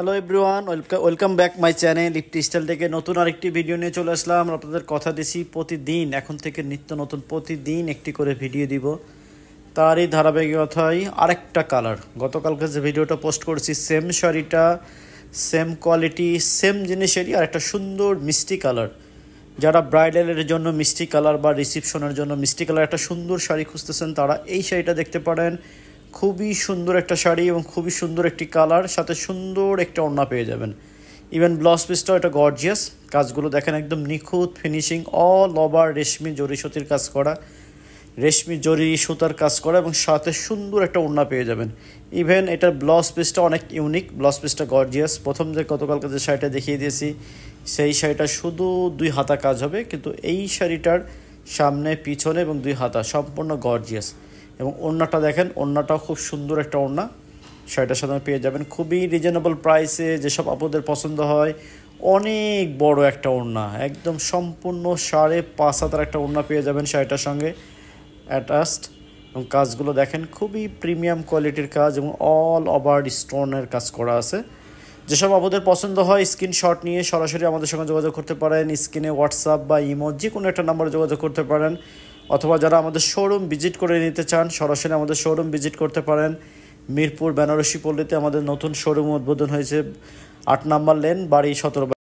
Hello everyone, welcome back my channel lift style থেকে নতুন আরেকটি ভিডিও নিয়ে চলে আসলাম। আপনাদের কথা দিছি প্রতিদিন এখন থেকে নিত্য নতুন প্রতিদিন একটি করে ভিডিও দিব। তারই ধারাবাহিকতায় আরেকটা কালার, গতকালকে যে ভিডিওটা পোস্ট করেছি সেম শাড়িটা সেম কোয়ালিটি সেম জিনিসেরই আর একটা সুন্দর মিষ্টি কালার। যারা ব্রাইডালের জন্য মিষ্টি কালার বা রিসেপশনের জন্য মিষ্টি কালার একটা সুন্দর শাড়ি খুঁজতেছেন তারা এই শাড়িটা দেখতে পারেন। খুবই সুন্দর একটা শাড়ি এবং খুবই সুন্দর একটি কালার, সাথে সুন্দর একটা ওড়না পেয়ে যাবেন। ইভেন ব্লাউজ পিসটাও এটা গর্জিয়াস, কাজগুলো দেখেন একদম নিখুঁত ফিনিশিং, অল ওভার রেশমি জরি সুতির কাজ করা, রেশমি জরি সুতার কাজ করা এবং সাথে সুন্দর একটা ওড়না পেয়ে যাবেন। ইভেন এটার ব্লাউজ পিসটা অনেক ইউনিক, ব্লাউজ পিসটা গর্জিয়াস। প্রথম যে গতকালকে যে শাড়িটা দেখিয়ে দিয়েছি সেই শাড়িটা শুধু 2 হাতা কাজ হবে, কিন্তু এই শাড়িটার সামনে পিছনে এবং 2 হাতা সম্পূর্ণ গর্জিয়াস। এবং ওড়নাটা দেখেন, ওড়নাটাও খুব সুন্দর একটা ওড়না শাড়িটার সাথে পেয়ে যাবেন খুবই রিজনেবল প্রাইসে। যেসব আপুদের পছন্দ হয় অনেক বড় একটা ওড়না, একদম সম্পূর্ণ 5.5 হাতার একটা ওড়না পেয়ে যাবেন শাড়িটার সঙ্গে অ্যাটাচড। এবং কাজগুলো দেখেন খুবই প্রিমিয়াম কোয়ালিটির কাজ এবং অল ওভার স্টোনের কাজ করা আছে। যেসব আপনাদের পছন্দ হয় স্ক্রিনশট নিয়ে সরাসরি আমাদের সঙ্গে যোগাযোগ করতে পারেন। স্ক্রিনে হোয়াটসঅ্যাপ বা ইমো যে কোনো একটা নাম্বারে যোগাযোগ করতে পারেন, অথবা যারা আমাদের শোরুম ভিজিট করে নিতে চান সরাসরি আমাদের শোরুম ভিজিট করতে পারেন। মিরপুর বেনারসি পল্লীতে আমাদের নতুন শোরুম উদ্বোধন হয়েছে, 8 নম্বর লেন, বাড়ি 17।